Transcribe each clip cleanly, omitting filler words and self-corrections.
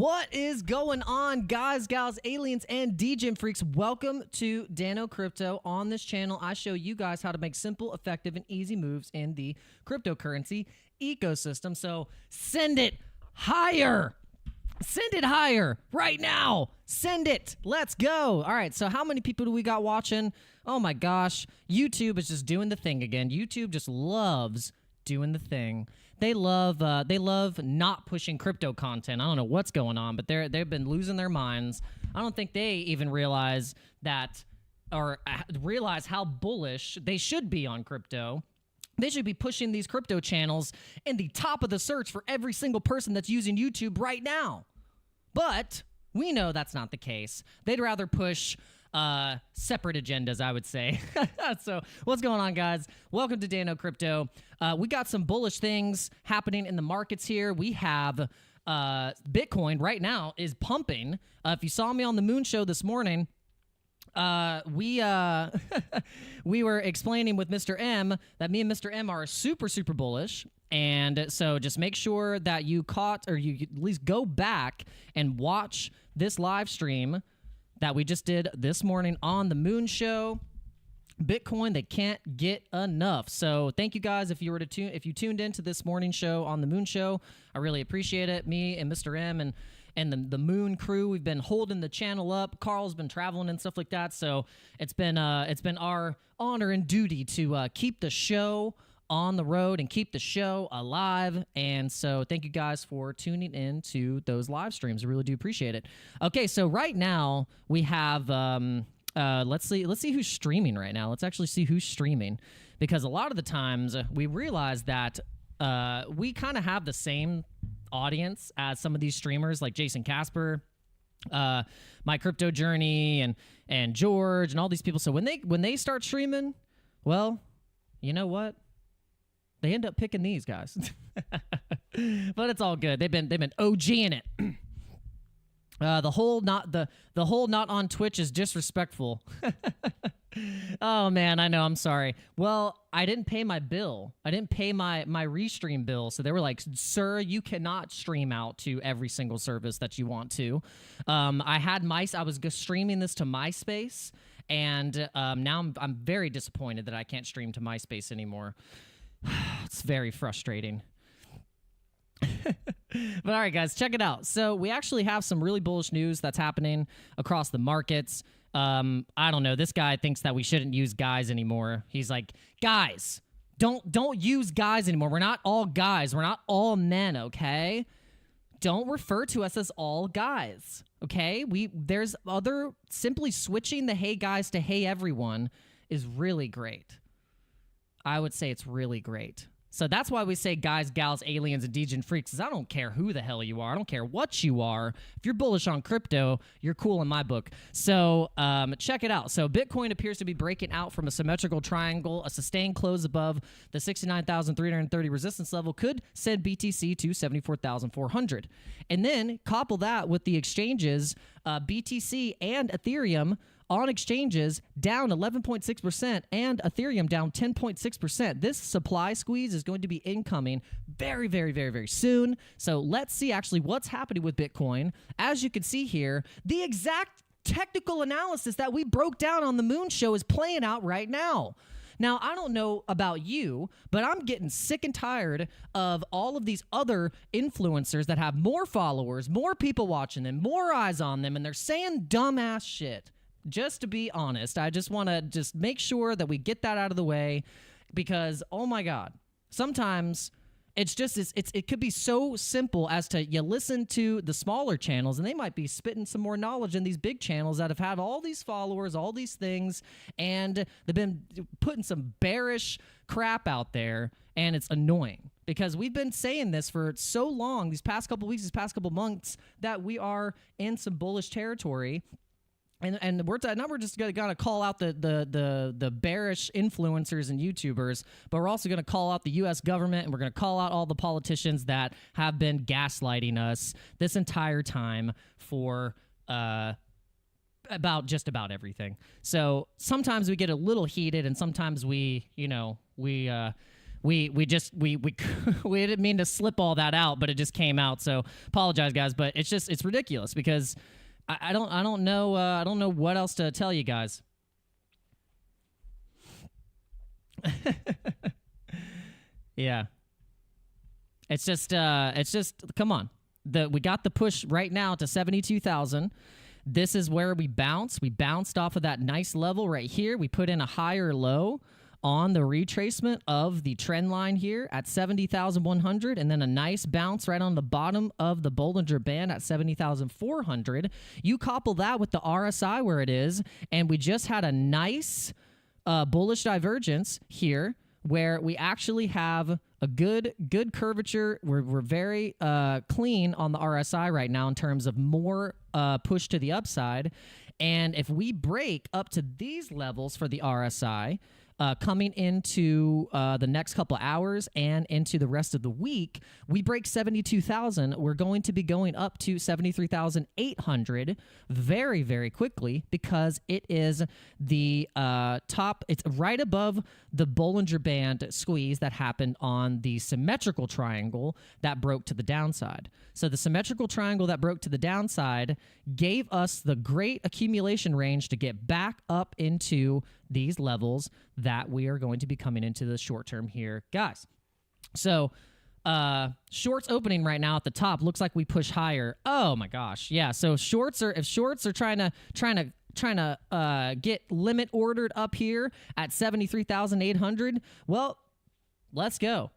What is going on, guys, gals, aliens, and degen freaks? Welcome to Dano Crypto. On this channel, I show you guys how to make simple, effective, and easy moves in the cryptocurrency ecosystem. So send it higher. Send it higher right now. Send it. Let's go. All right, so how many people do we got watching? Oh my gosh. YouTube is just doing the thing again. YouTube just loves doing the thing. They love not pushing crypto content. I don't know what's going on, but they've been losing their minds. I don't think they even realize that or realize how bullish they should be on crypto. They should be pushing these crypto channels in the top of the search for every single person that's using YouTube right now. But we know that's not the case. They'd rather push separate agendas, I would say. So what's going on, guys? Welcome to Dano Crypto. We got some bullish things happening in the markets here. We have Bitcoin right now is pumping. If you saw me on the Moon Show this morning, we were explaining with Mr. M that me and Mr. M are super bullish, and so just make sure that you caught, or you at least go back and watch this live stream that we just did this morning on the Moon Show. Bitcoin, they can't get enough. So thank you guys if you tuned into this morning show on the Moon Show. I really appreciate it. Me and Mr. M and the Moon crew, we've been holding the channel up. Carl's been traveling and stuff like that, so it's been our honor and duty to keep the show on the road and keep the show alive. And so thank you guys for tuning in to those live streams. I really do appreciate it. Okay, so right now we have let's see who's streaming right now. Let's actually see who's streaming, because a lot of the times we realize that we kind of have the same audience as some of these streamers like Jason Casper, My Crypto Journey, and George, and all these people. So when they start streaming, well, you know what? They end up picking these guys. But it's all good. They've been OGing it. The whole not on Twitch is disrespectful. Oh man, I know, I'm sorry. Well, I didn't pay my bill. I didn't pay my restream bill. So they were like, "Sir, you cannot stream out to every single service that you want to." I was streaming this to MySpace, and now I'm very disappointed that I can't stream to MySpace anymore. It's very frustrating. But all right, guys, check it out. So we actually have some really bullish news that's happening across the markets. I don't know. This guy thinks that we shouldn't use guys anymore. He's like, guys, don't use guys anymore. We're not all guys. We're not all men, okay? Don't refer to us as all guys, okay? There's simply switching the hey guys to hey everyone is really great. I would say it's really great. So that's why we say guys, gals, aliens, and degen freaks, is I don't care who the hell you are. I don't care what you are. If you're bullish on crypto, you're cool in my book. So check it out. So Bitcoin appears to be breaking out from a symmetrical triangle. A sustained close above the 69,330 resistance level could send BTC to 74,400. And then couple that with the exchanges, BTC and Ethereum on exchanges down 11.6% and Ethereum down 10.6%. This supply squeeze is going to be incoming very soon. So let's see actually what's happening with Bitcoin. As you can see here, the exact technical analysis that we broke down on the Moon Show is playing out right now. Now, I don't know about you, but I'm getting sick and tired of all of these other influencers that have more followers, more people watching them, more eyes on them, and they're saying dumbass shit. Just to be honest, I just want to just make sure that we get that out of the way, because, oh my God, sometimes it's just, it could be so simple as to, you listen to the smaller channels and they might be spitting some more knowledge than these big channels that have had all these followers, all these things, and they've been putting some bearish crap out there, and it's annoying. Because we've been saying this for so long, these past couple weeks, these past couple months, that we are in some bullish territory. And we're just going to call out the bearish influencers and YouTubers, but we're also going to call out the U.S. government, and we're going to call out all the politicians that have been gaslighting us this entire time for just about everything. So sometimes we get a little heated, and sometimes we we we didn't mean to slip all that out, but it just came out. So apologize, guys, but it's ridiculous because I don't know what else to tell you guys. Yeah, it's just come on. We got the push right now to 72,000. This is where we bounced. We bounced off of that nice level right here. We put in a higher low on the retracement of the trend line here at 70,100, and then a nice bounce right on the bottom of the Bollinger Band at 70,400. You couple that with the RSI where it is, and we just had a nice bullish divergence here where we actually have a good curvature. We're very clean on the RSI right now in terms of more push to the upside. And if we break up to these levels for the RSI, coming into the next couple hours and into the rest of the week, we break 72,000. We're going to be going up to 73,800 very, very quickly because it is the top. It's right above the Bollinger Band squeeze that happened on the symmetrical triangle that broke to the downside. So the symmetrical triangle that broke to the downside gave us the great accumulation range to get back up into these levels that we are going to be coming into the short term here, guys. So shorts opening right now at the top looks like we push higher. Oh my gosh, yeah. So if shorts are trying to get limit ordered up here at 73,800, well, let's go.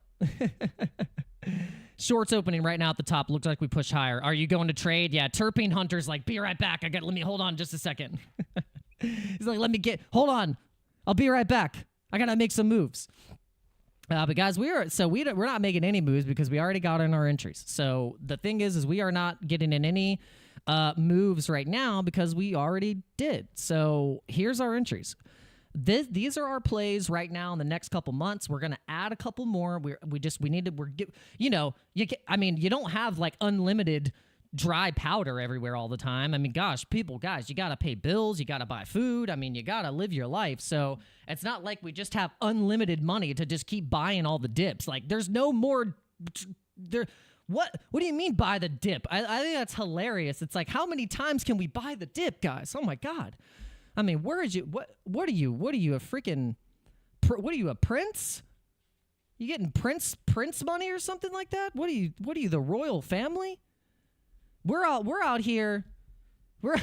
Shorts opening right now at the top looks like we push higher. Are you going to trade? Yeah, Terpene Hunter's like, be right back. Let me hold on just a second. He's like, hold on. I'll be right back. I gotta make some moves. But guys, we're not making any moves because we already got in our entries. So the thing is we are not getting in any moves right now because we already did. So here's our entries. These are our plays right now in the next couple months. We're gonna add a couple more. You don't have like unlimited dry powder everywhere all the time. I mean, guys, you got to pay bills, you got to buy food. I mean, you got to live your life. So it's not like we just have unlimited money to just keep buying all the dips. Like there's no more there. What do you mean buy the dip? I think that's hilarious. It's like, how many times can we buy the dip, guys? Oh my God. I mean, what are you a prince? You getting prince money or something like that? What are you, the royal family? We're out here. We're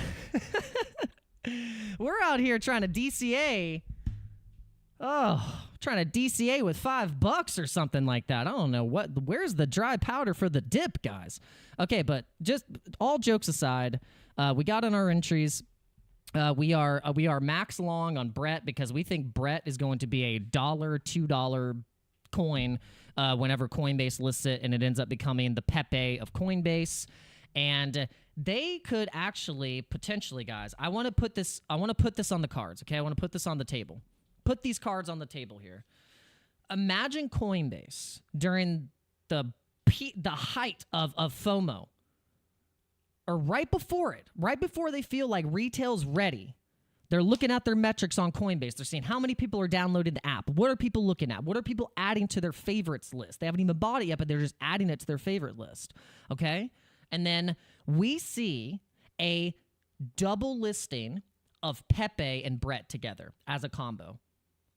out here trying to DCA. Trying to DCA with $5 or something like that. I don't know where's the dry powder for the dip, guys. Okay, but just all jokes aside, we got in our entries. We are max long on Brett because we think Brett is going to be a $2 coin whenever Coinbase lists it, and it ends up becoming the Pepe of Coinbase. And they could actually potentially, guys, I want to put this on the cards, okay? I want to put this on the table. Put these cards on the table here. Imagine Coinbase during the height of FOMO, or right before they feel like retail's ready. They're looking at their metrics on Coinbase. They're seeing how many people are downloading the app. What are people looking at? What are people adding to their favorites list? They haven't even bought it yet, but they're just adding it to their favorite list, okay? And then we see a double listing of Pepe and Brett together as a combo.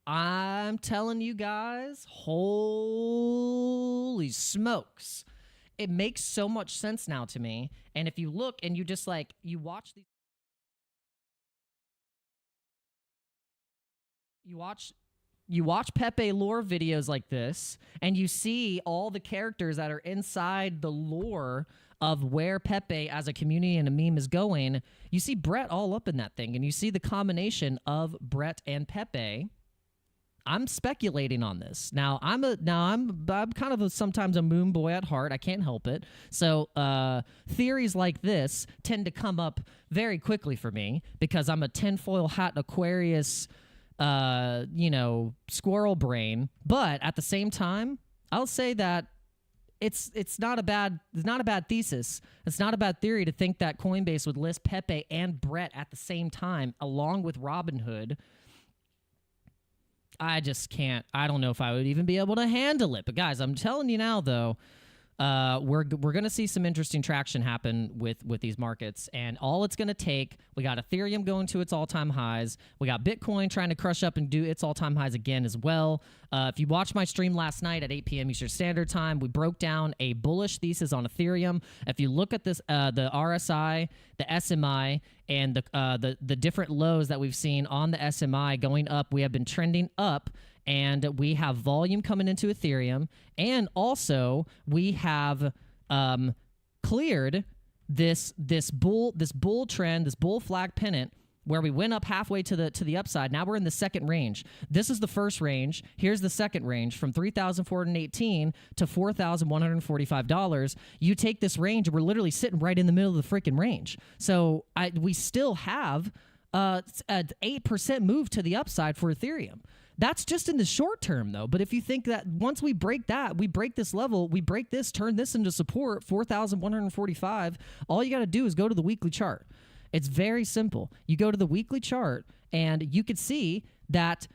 I'm telling you guys, holy smokes. It makes so much sense now to me. And if you look and you just like, you watch these. You watch Pepe lore videos like this, and you see all the characters that are inside the lore of where Pepe as a community and a meme is going. You see Brett all up in that thing, and you see the combination of Brett and Pepe. I'm speculating on this. Now I'm kind of sometimes a moon boy at heart. I can't help it. So theories like this tend to come up very quickly for me because I'm a tinfoil hat Aquarius squirrel brain. But at the same time, I'll say that it's not a bad thesis. It's not a bad theory to think that Coinbase would list Pepe and Brett at the same time along with Robinhood. I just can't. I don't know if I would even be able to handle it. But guys, I'm telling you now, though, we're going to see some interesting traction happen with these markets, and all it's going to take, we got Ethereum going to its all-time highs. We got Bitcoin trying to crush up and do its all-time highs again as well. If you watched my stream last night at 8 p.m. Eastern Standard Time, we broke down a bullish thesis on Ethereum. If you look at this, the RSI, the SMI, and the different lows that we've seen on the SMI going up, we have been trending up. And we have volume coming into Ethereum, and also we have cleared this bull trend, this bull flag pennant, where we went up halfway to the upside. Now we're in the second range. This is the first range. Here's the second range from $3,418 to $4,145. You take this range, and we're literally sitting right in the middle of the freaking range. So we still have an 8% move to the upside for Ethereum. That's just in the short term, though. But if you think that once we break that, we break this level, we break this, turn this into support, 4,145, all you got to do is go to the weekly chart. It's very simple. You go to the weekly chart, and you can see that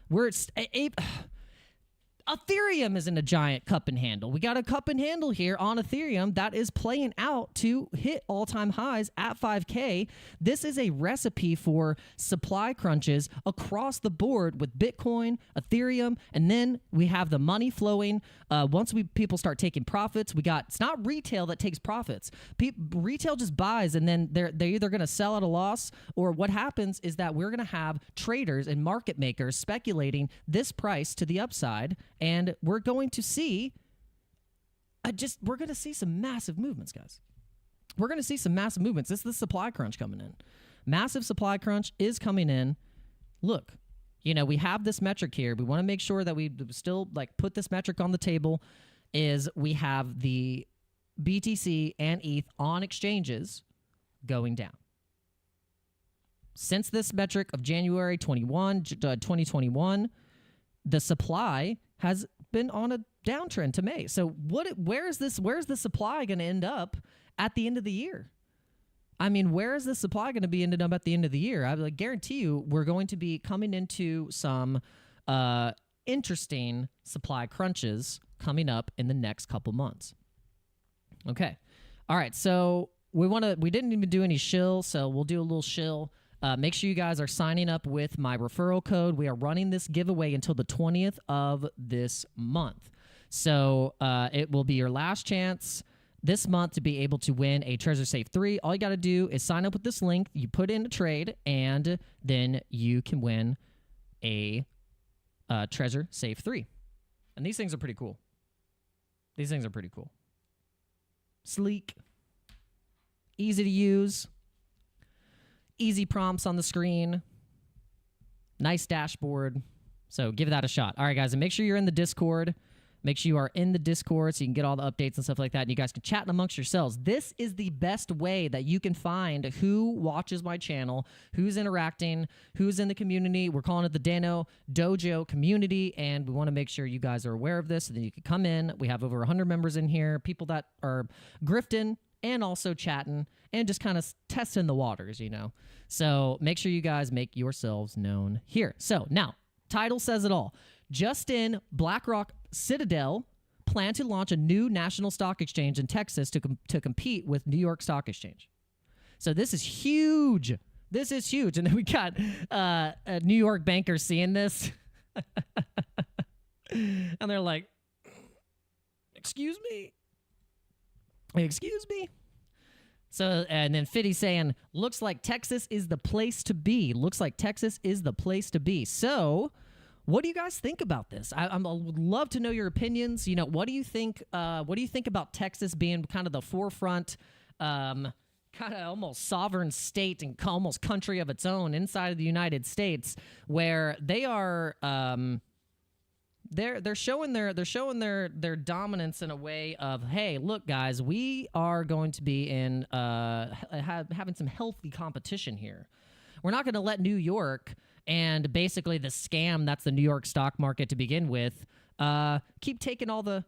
Ethereum isn't a giant cup and handle. We got a cup and handle here on Ethereum that is playing out to hit all-time highs at 5K. This is a recipe for supply crunches across the board with Bitcoin, Ethereum, and then we have the money flowing. Once people start taking profits, it's not retail that takes profits. Retail just buys, and then they're either going to sell at a loss, or what happens is that we're going to have traders and market makers speculating this price to the upside. And we're going to see some massive movements, guys. We're going to see some massive movements. This is the supply crunch coming in. Massive supply crunch is coming in. Look, we have this metric here. We want to make sure that we still put this metric on the table. Is we have the BTC and ETH on exchanges going down. Since this metric of January 2021, the supply has been on a downtrend to May. So where's the supply going to end up at the end of the year? I mean, where is the supply going to be ended up at the end of the year? I guarantee you we're going to be coming into some interesting supply crunches coming up in the next couple months. Okay. All right. So we didn't even do any shill, so we'll do a little shill. Make sure you guys are signing up with my referral code. We are running this giveaway until the 20th of this month. So it will be your last chance this month to be able to win a Treasure Safe 3. All you got to do is sign up with this link. You put in a trade, and then you can win a Treasure Safe 3. And these things are pretty cool. Sleek. Easy to use. Easy prompts on the screen. Nice dashboard. So give that a shot. All right, guys, and make sure you're in the Discord. Make sure you are in the Discord so you can get all the updates and stuff like that, and you guys can chat amongst yourselves. This is the best way that you can find who watches my channel, who's interacting, who's in the community. We're calling it the Dano Dojo community, and we want to make sure you guys are aware of this so that you can come in. We have over 100 members in here, people that are grifting and also chatting and just kind of testing the waters, So make sure you guys make yourselves known here. So now, title says it all. Just in, Blackrock Citadel plan to launch a new national stock exchange in Texas to compete with New York Stock Exchange. So this is huge. And then we got a New York banker seeing this. And they're like, excuse me. So, and then Fiddy saying, looks like Texas is the place to be. So, what do you guys think about this? I would love to know your opinions. What do you think? What do you think about Texas being kind of the forefront, kind of almost sovereign state and almost country of its own inside of the United States, where they are they're showing their dominance in a way of, hey, look, guys, we are going to be in having some healthy competition here. We're not going to let New York and basically the scam that's the New York stock market to begin with keep taking all the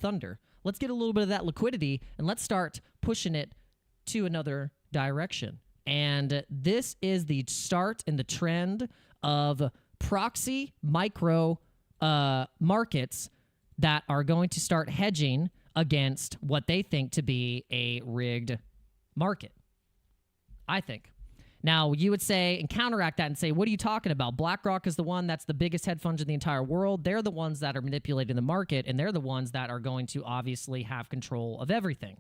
thunder. Let's get a little bit of that liquidity and let's start pushing it to another direction. And this is the start and the trend of proxy micro markets that are going to start hedging against what they think to be a rigged market, I think. Now, you would say and counteract that and say, what are you talking about? BlackRock is the one that's the biggest hedge fund in the entire world. They're the ones that are manipulating the market, and they're the ones that are going to obviously have control of everything.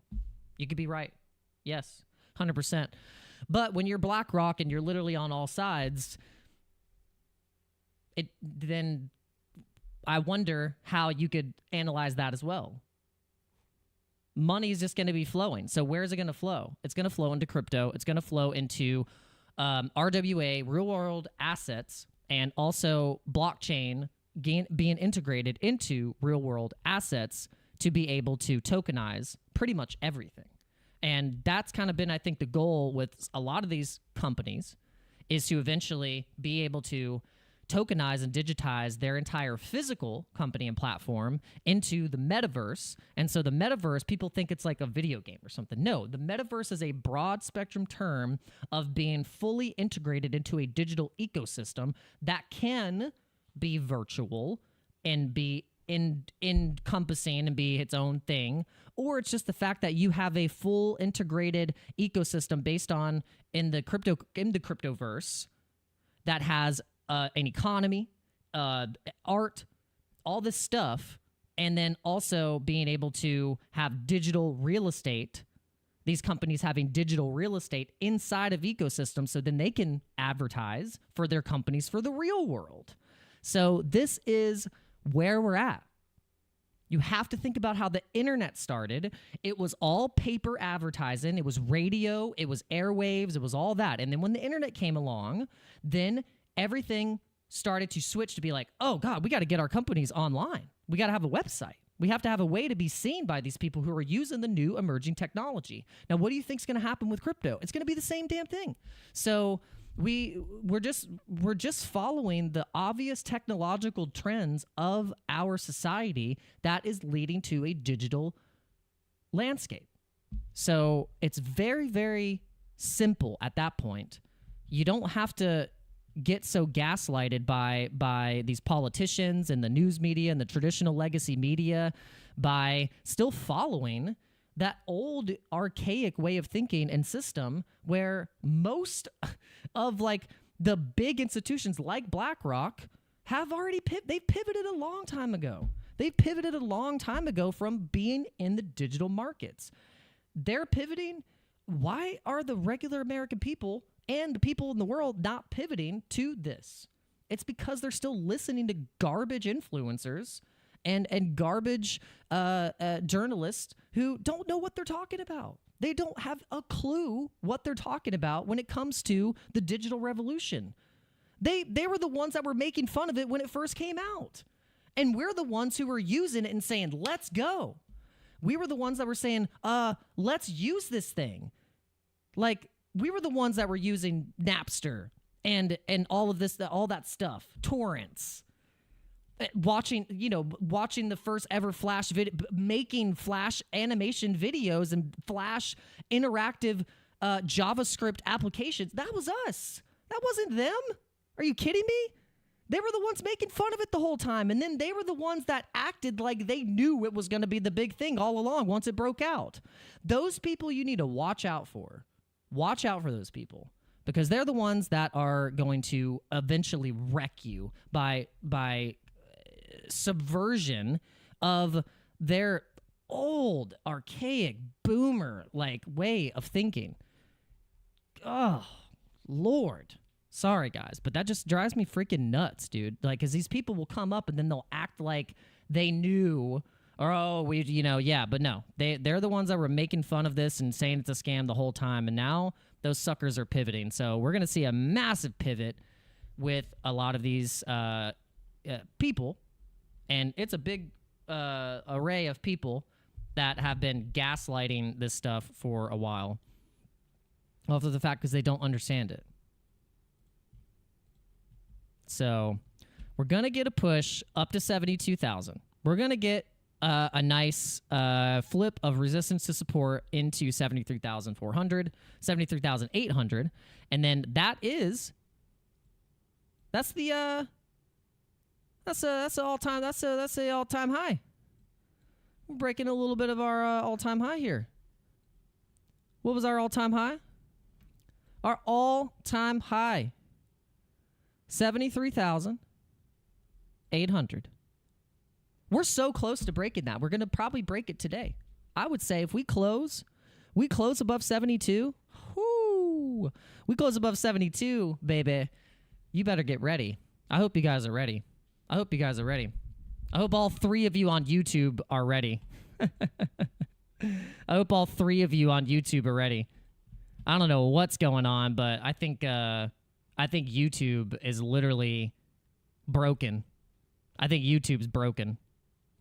You could be right. Yes, 100%. But when you're BlackRock and you're literally on all sides, then I wonder how you could analyze that as well. Money is just going to be flowing. So where is it going to flow? It's going to flow into crypto. It's going to flow into RWA, real-world assets, and also blockchain being integrated into real-world assets to be able to tokenize pretty much everything. And that's kind of been, I think, the goal with a lot of these companies is to eventually be able to tokenize and digitize their entire physical company and platform into the metaverse. And so the metaverse, people think it's like a video game or something. No, the metaverse is a broad spectrum term of being fully integrated into a digital ecosystem that can be virtual and be encompassing and be its own thing, or it's just the fact that you have a full integrated ecosystem based on in the cryptoverse that has an economy, art, all this stuff, and then also being able to have digital real estate, these companies having digital real estate inside of ecosystems so then they can advertise for their companies for the real world. So this is where we're at. You have to think about how the internet started. It was all paper advertising. It was radio. It was airwaves. It was all that. And then when the internet came along, then everything started to switch to be like, oh, God, we got to get our companies online. We got to have a website. We have to have a way to be seen by these people who are using the new emerging technology. Now, what do you think is going to happen with crypto? It's going to be the same damn thing. So we're just following the obvious technological trends of our society that is leading to a digital landscape. So it's very, very simple at that point. You don't have to get so gaslighted by these politicians and the news media and the traditional legacy media by still following that old archaic way of thinking and system where most of like the big institutions like BlackRock have already they've pivoted a long time ago. They've pivoted a long time ago from being in the digital markets. They're pivoting. Why are the regular American people and the people in the world not pivoting to this? It's because they're still listening to garbage influencers and garbage journalists who don't know what they're talking about. They don't have a clue what they're talking about when it comes to the digital revolution. They were the ones that were making fun of it when it first came out. And we're the ones who were using it and saying, let's go. We were the ones that were saying, let's use this thing. Like, we were the ones that were using Napster and all of this, all that stuff, torrents, watching the first ever Flash video, making Flash animation videos and Flash interactive JavaScript applications. That was us. That wasn't them. Are you kidding me? They were the ones making fun of it the whole time. And then they were the ones that acted like they knew it was going to be the big thing all along once it broke out. Those people you need to watch out for. Watch out for those people because they're the ones that are going to eventually wreck you by subversion of their old, archaic, boomer like way of thinking. Oh, Lord. Sorry, guys, but that just drives me freaking nuts, dude. Like, because these people will come up and then they'll act like they knew, or, but no. They're the ones that were making fun of this and saying it's a scam the whole time, and now those suckers are pivoting. So we're going to see a massive pivot with a lot of these people, and it's a big array of people that have been gaslighting this stuff for a while. Off of the fact because they don't understand it. So we're going to get a push up to 72,000. We're going to get a nice flip of resistance to support into 73,400, 73,800. And then that's the That's a all-time. That's a all-time high. We're breaking a little bit of our all-time high here. What was our all-time high? Our all-time high, 73,800. We're so close to breaking that. We're going to probably break it today. I would say if we close above 72. Whoo! We close above 72, baby. You better get ready. I hope you guys are ready. I hope all 3 of you on YouTube are ready. I hope all 3 of you on YouTube are ready. I don't know what's going on, but I think YouTube is literally broken. I think YouTube's broken.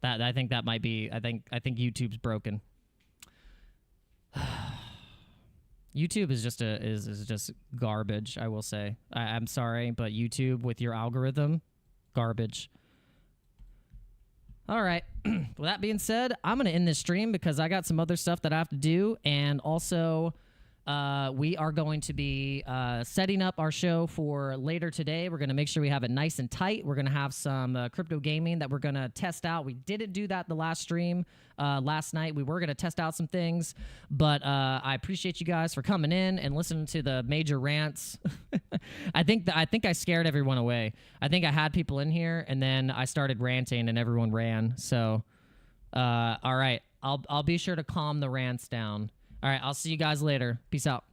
I think that might be. I think YouTube's broken. YouTube is just just garbage. I will say. I'm sorry, but YouTube with your algorithm, garbage. All right. With that being said, I'm gonna end this stream because I got some other stuff that I have to do, and also. We are going to be setting up our show for later today. We're going to make sure we have it nice and tight. We're going to have some crypto gaming that we're going to test out. We didn't do that the last stream last night. We were going to test out some things, but I appreciate you guys for coming in and listening to the major rants. I think I scared everyone away. I think I had people in here, and then I started ranting, and everyone ran. So, all right, I'll be sure to calm the rants down. All right, I'll see you guys later. Peace out.